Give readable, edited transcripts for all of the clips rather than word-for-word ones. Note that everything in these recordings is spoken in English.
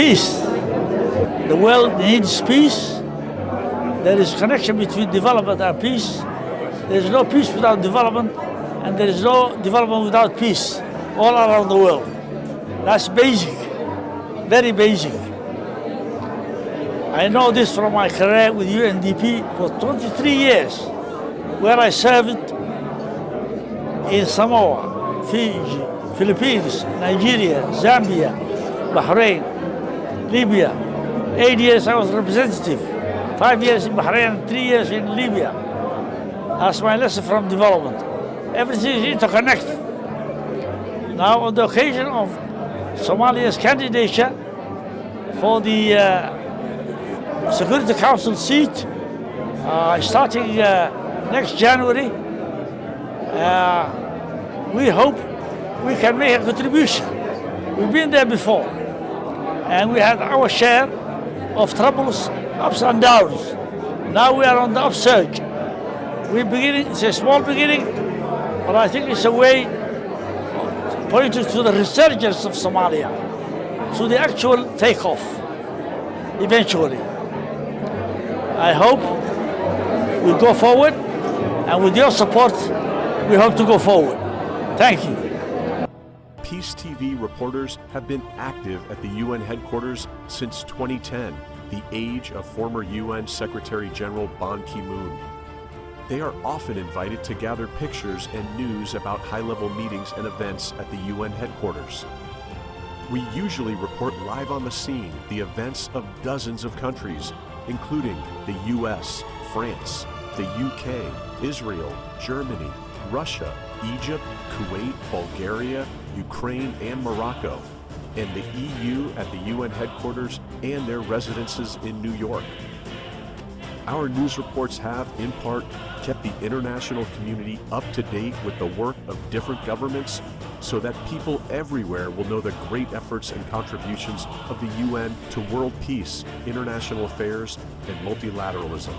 peace. The world needs peace. There is connection between development and peace. There is no peace without development, and there is no development without peace all around the world. That's basic, very basic. I know this from my career with UNDP for 23 years, where I served in Samoa, Fiji, Philippines, Nigeria, Zambia, Bahrain, Libya. 8 years I was representative, 5 years in Bahrain, 3 years in Libya. That's my lesson from development. Everything is interconnected. Now, on the occasion of Somalia's candidature for the Security Council seat, starting next January, we hope we can make a contribution. We've been there before, and we had our share of troubles, ups and downs. Now we are on the upsurge. We're beginning, it's a small beginning, but I think it's a way pointing to the resurgence of Somalia, to the actual takeoff, eventually. I hope we go forward, and with your support, we hope to go forward. Thank you. Peace TV reporters have been active at the UN headquarters since 2010, the age of former UN Secretary General Ban Ki-moon. They are often invited to gather pictures and news about high-level meetings and events at the UN headquarters. We usually report live on the scene the events of dozens of countries, including the US, France, the UK, Israel, Germany, Russia, Egypt, Kuwait, Bulgaria, Ukraine, and Morocco, and the EU at the UN headquarters and their residences in New York. Our news reports have, in part, kept the international community up to date with the work of different governments so that people everywhere will know the great efforts and contributions of the UN to world peace, international affairs, and multilateralism.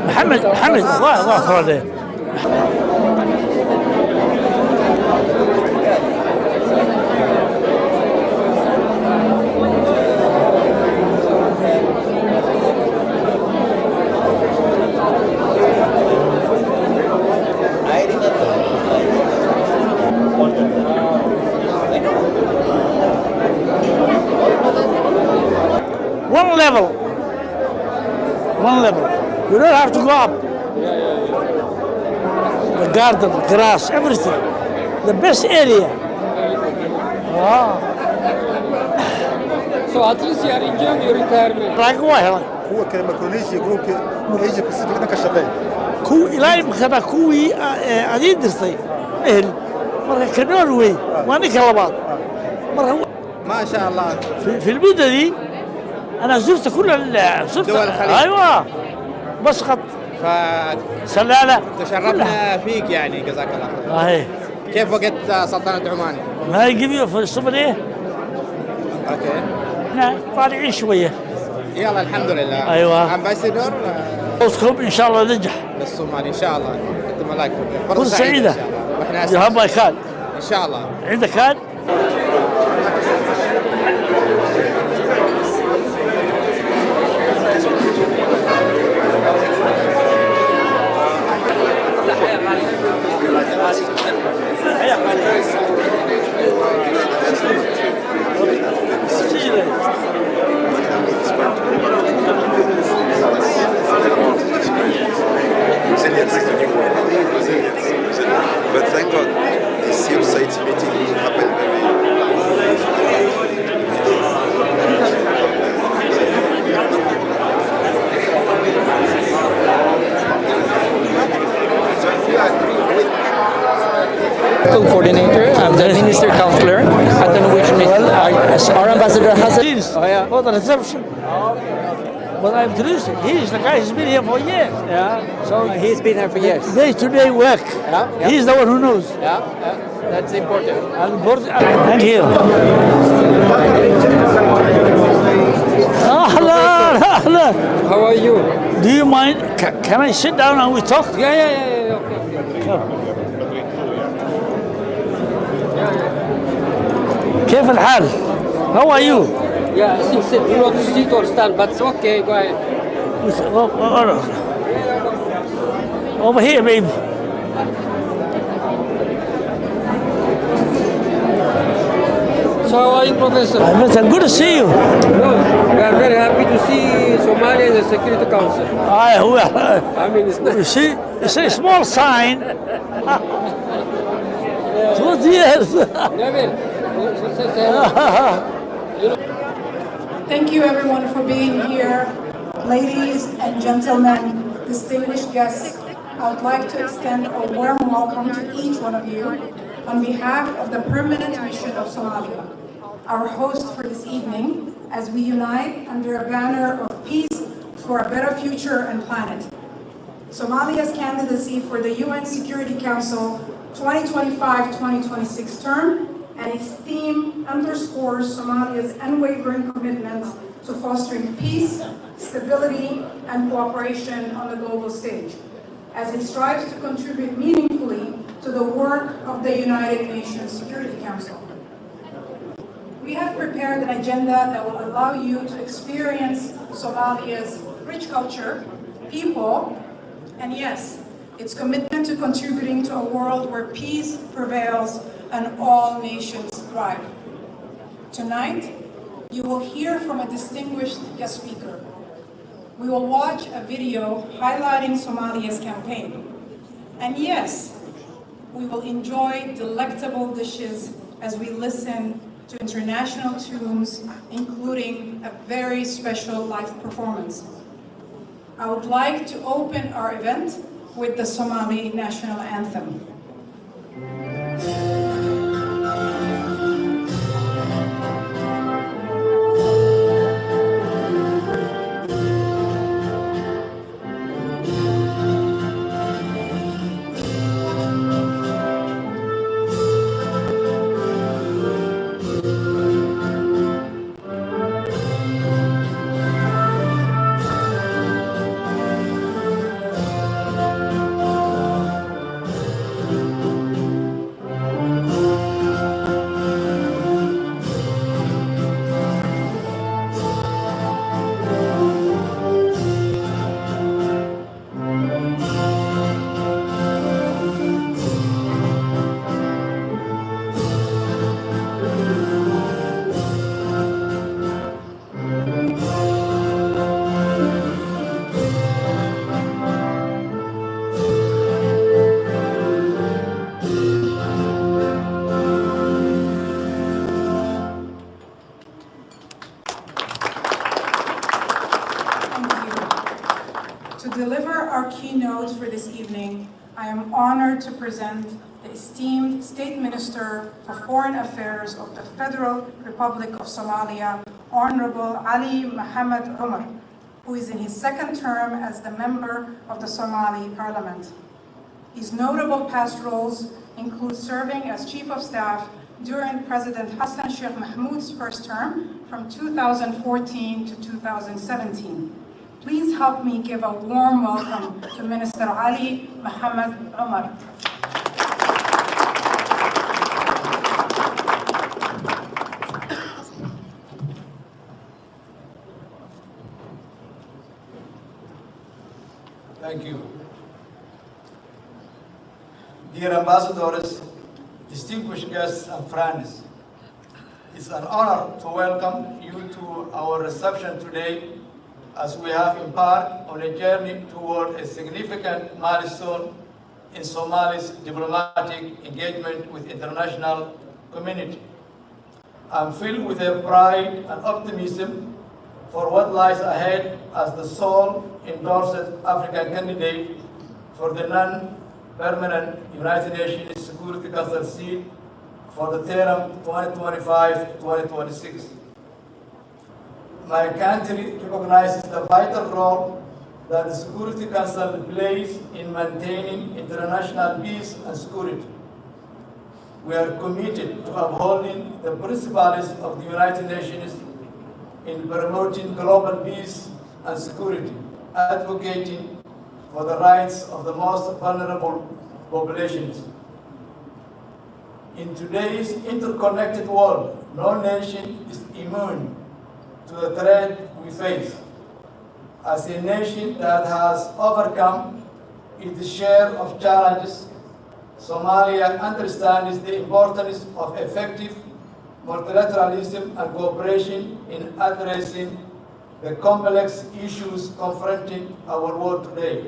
محمد واخر عليه. One level. You don't have to go up. The garden, the grass, everything. The best area. Wow. So at least you are enjoying your retirement. Like what? هو كان ماكرونيش يقولوا ايجي بسيطة كنا كشغال. كو إلهي مخنا كوي عديد درستي إهل مرة كنوروي وأنا كلابات مرة ما شاء الله. في المدة دي أنا زرت كل دول الخليج. أيوة مسقط سلالة تشرفنا فيك يعني جزاك الله خير. كيف وقت سلطنة عمان؟ ما يجيبوا في الصبح إيه؟ اوكي. احنا طالعين شوية يلا الحمد لله. أيوة. امباسادور فوزكم إن شاء الله ننجح. للصومال ان شاء الله. انتم ملاك كن فرصه سعيدة. ان شاء الله. واحنا You have my card. ان شاء الله. عندك card؟ But thank God, this site meeting happened Coordinator, I'm the Minister Counselor at the Norwegian Mission. Our ambassador has a... Oh yeah. For the reception. But I'm introduced him. He's the guy who's been here for years. Yeah, So he's been here for years. day-to-day work. Yeah. He's the one who knows. Yeah, that's important. Thank you. Ahlan. How are you? Do you mind? Can I sit down and we talk? Yeah, okay. كيف الحال? How are you? Yeah, sit. You want to sit or stand, but it's okay, go ahead. Over here, baby. So how are you, Professor? Good to see you. Good. We are very happy to see Somalia in the Security Council. Well, I mean, it's you nice. see, it's a small sign. 20 years. Neville, say hello. Thank you everyone for being here. Ladies and gentlemen, distinguished guests, I would like to extend a warm welcome to each one of you on behalf of the Permanent Mission of Somalia, our host for this evening, as we unite under a banner of peace for a better future and planet. Somalia's candidacy for the UN Security Council 2025-2026 term and its theme underscores Somalia's unwavering commitment to fostering peace, stability, and cooperation on the global stage, as it strives to contribute meaningfully to the work of the United Nations Security Council. We have prepared an agenda that will allow you to experience Somalia's rich culture, people, and yes, its commitment to contributing to a world where peace prevails and all nations thrive. Tonight, you will hear from a distinguished guest speaker. We will watch a video highlighting Somalia's campaign. And yes, we will enjoy delectable dishes as we listen to international tunes, including a very special live performance. I would like to open our event with the Somali national anthem. For this evening, I am honored to present the esteemed State Minister for Foreign Affairs of the Federal Republic of Somalia, Honorable Ali Mohammed Umar, who is in his second term as the member of the Somali Parliament. His notable past roles include serving as Chief of Staff during President Hassan Sheikh Mahmoud's first term from 2014 to 2017. Please help me give a warm welcome to Minister Ali Mohammed Omar. Thank you. Dear ambassadors, distinguished guests and friends, it's an honor to welcome you to our reception today as we have embarked on a journey toward a significant milestone in Somalia's diplomatic engagement with the international community. I'm filled with a pride and optimism for what lies ahead as the sole endorsed African candidate for the non-permanent United Nations Security Council seat for the term 2025-2026. My country recognizes the vital role that the Security Council plays in maintaining international peace and security. We are committed to upholding the principles of the United Nations in promoting global peace and security, advocating for the rights of the most vulnerable populations. In today's interconnected world, no nation is immune to the threat we face. As a nation that has overcome its share of challenges, Somalia understands the importance of effective multilateralism and cooperation in addressing the complex issues confronting our world today.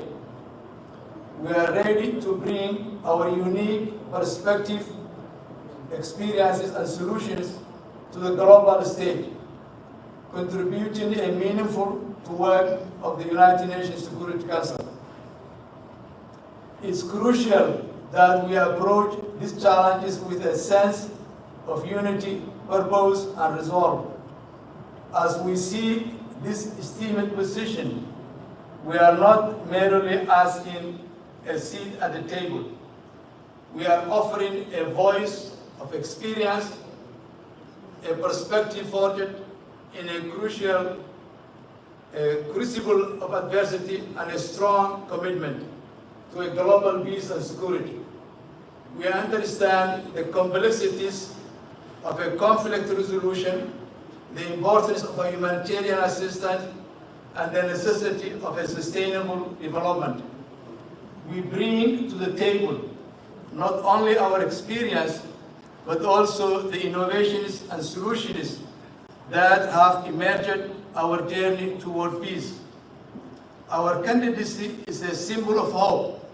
We are ready to bring our unique perspective, experiences, and solutions to the global stage, contributing a meaningful to work of the United Nations Security Council. It's crucial that we approach these challenges with a sense of unity, purpose, and resolve. As we seek this esteemed position, we are not merely asking a seat at the table. We are offering a voice of experience, a perspective forged in a crucial crucible of adversity, and a strong commitment to a global peace and security. We understand the complexities of a conflict resolution, the importance of a humanitarian assistance, and the necessity of a sustainable development. We bring to the table not only our experience, but also the innovations and solutions that have emerged our journey toward peace. Our candidacy is a symbol of hope,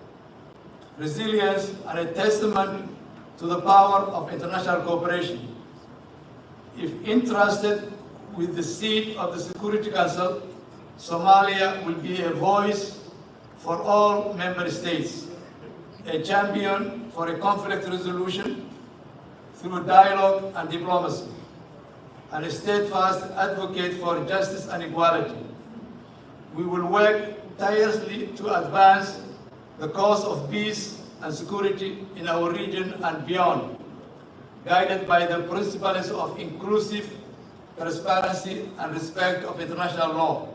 resilience, and a testament to the power of international cooperation. If entrusted with the seat of the Security Council, Somalia will be a voice for all member states, a champion for a conflict resolution through dialogue and diplomacy, and a steadfast advocate for justice and equality. We will work tirelessly to advance the cause of peace and security in our region and beyond, guided by the principles of inclusive transparency and respect of international law.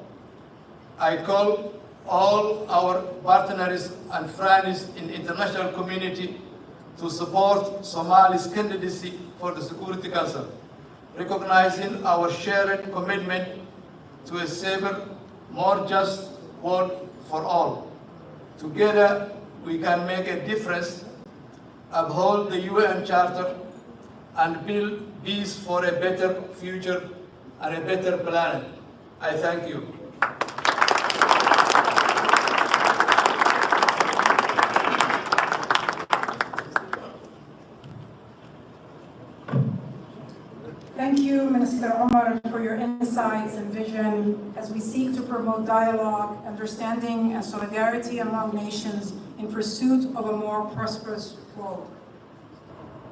I call all our partners and friends in the international community to support Somalia's candidacy for the Security Council, recognizing our shared commitment to a safer, more just world for all. Together, we can make a difference, uphold the UN Charter, and build peace for a better future and a better planet. I thank you. Thank you, Minister Omar, for your insights and vision as we seek to promote dialogue, understanding, and solidarity among nations in pursuit of a more prosperous world.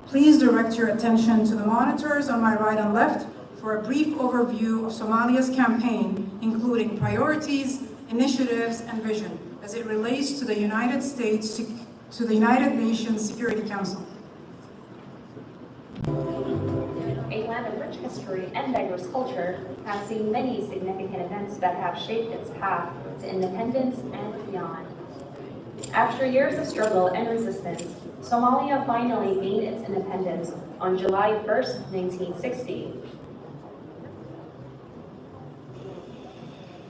Please direct your attention to the monitors on my right and left for a brief overview of Somalia's campaign, including priorities, initiatives, and vision as it relates to the United Nations Security Council. with rich history and diverse culture, has seen many significant events that have shaped its path to independence and beyond. After years of struggle and resistance, Somalia finally gained its independence on July 1st, 1960.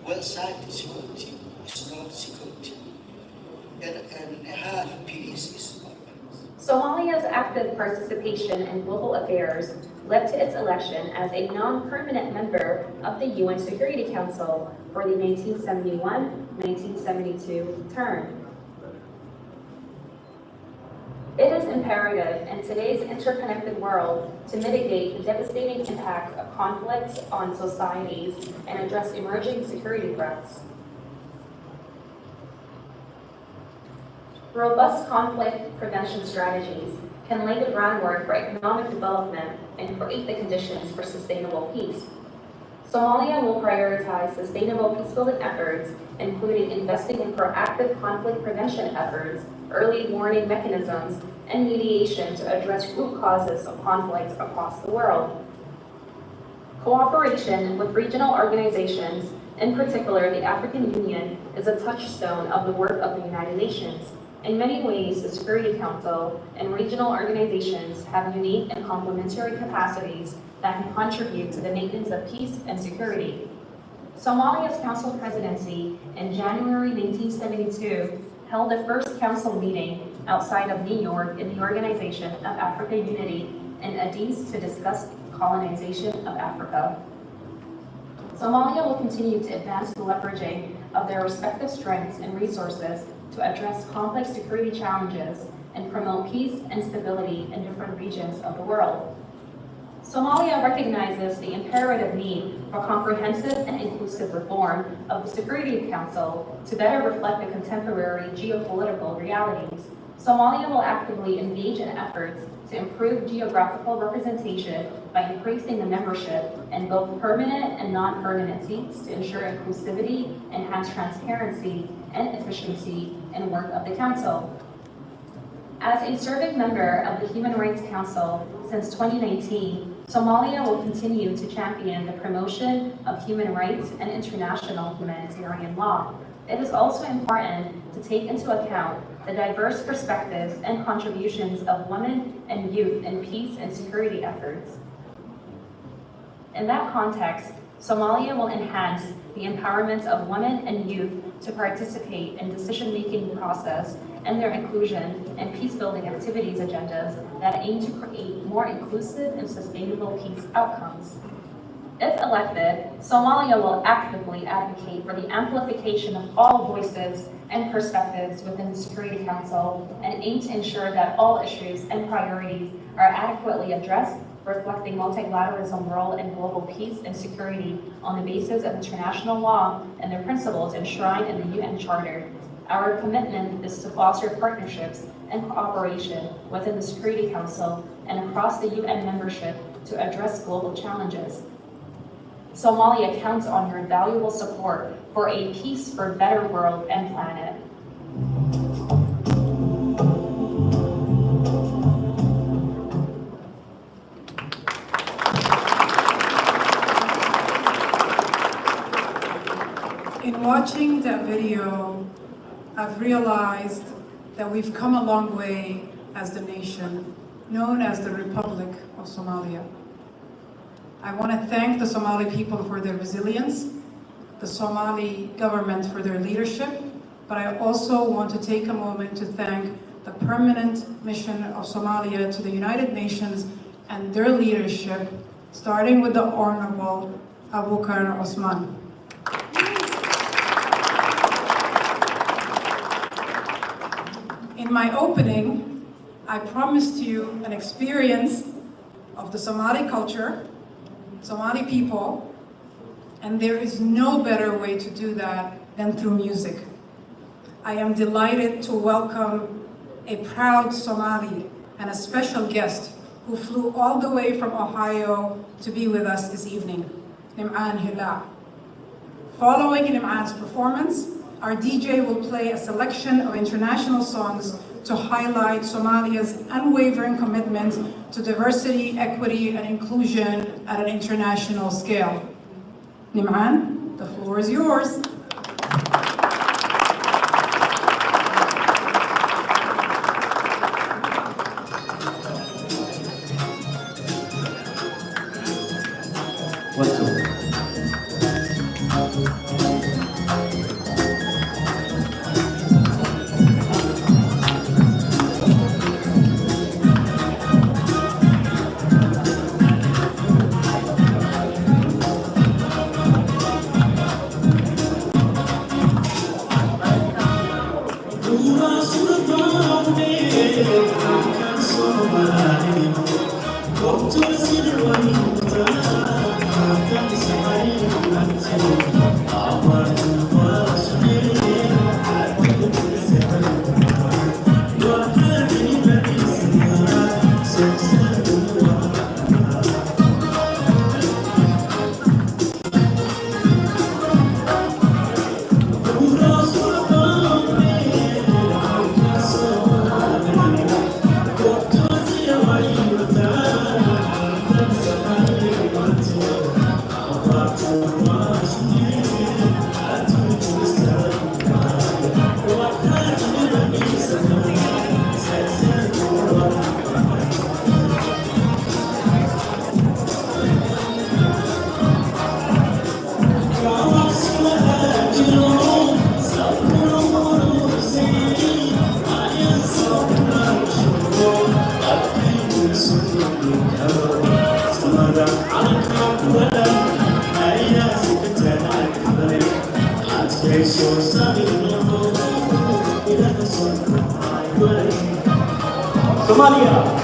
One-sided security is not security, and half peace is not. Somalia's active participation in global affairs led to its election as a non-permanent member of the UN Security Council for the 1971-1972 term. It is imperative in today's interconnected world to mitigate the devastating impact of conflicts on societies and address emerging security threats. Robust conflict prevention strategies can lay the groundwork for economic development and create the conditions for sustainable peace. Somalia will prioritize sustainable peace-building efforts, including investing in proactive conflict prevention efforts, early warning mechanisms, and mediation to address root causes of conflicts across the world. Cooperation with regional organizations, in particular the African Union, is a touchstone of the work of the United Nations. In many ways, the Security Council and regional organizations have unique and complementary capacities that can contribute to the maintenance of peace and security. Somalia's Council presidency in January 1972 held the first Council meeting outside of New York in the Organization of African Unity in Addis to discuss colonization of Africa. Somalia will continue to advance the leveraging of their respective strengths and resources to address complex security challenges and promote peace and stability in different regions of the world. Somalia recognizes the imperative need for comprehensive and inclusive reform of the Security Council to better reflect the contemporary geopolitical realities. Somalia will actively engage in efforts to improve geographical representation by increasing the membership in both permanent and non-permanent seats to ensure inclusivity, enhance transparency, and efficiency in work of the Council. As a serving member of the Human Rights Council since 2019, Somalia will continue to champion the promotion of human rights and international humanitarian law. It is also important to take into account the diverse perspectives and contributions of women and youth in peace and security efforts. In that context, Somalia will enhance the empowerment of women and youth to participate in decision-making process and their inclusion in peace-building activities agendas that aim to create more inclusive and sustainable peace outcomes. If elected, Somalia will actively advocate for the amplification of all voices and perspectives within the Security Council and aim to ensure that all issues and priorities are adequately addressed, reflecting multilateralism role in global peace and security on the basis of international law and the principles enshrined in the UN Charter. Our commitment is to foster partnerships and cooperation within the Security Council and across the UN membership to address global challenges. Somalia counts on your valuable support for a peace for better world and planet. In watching that video, I've realized that we've come a long way as the nation known as the Republic of Somalia. I want to thank the Somali people for their resilience, the Somali government for their leadership, but I also want to take a moment to thank the permanent mission of Somalia to the United Nations and their leadership, starting with the Honorable Abubakar Osman. In my opening, I promised you an experience of the Somali culture, Somali people, and there is no better way to do that than through music. I am delighted to welcome a proud Somali and a special guest who flew all the way from Ohio to be with us this evening, Nim'an Hila. Following Nim'an's performance, our DJ will play a selection of international songs to highlight Somalia's unwavering commitment to diversity, equity, and inclusion at an international scale. Nim'an, the floor is yours. Somalia.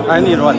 I need one.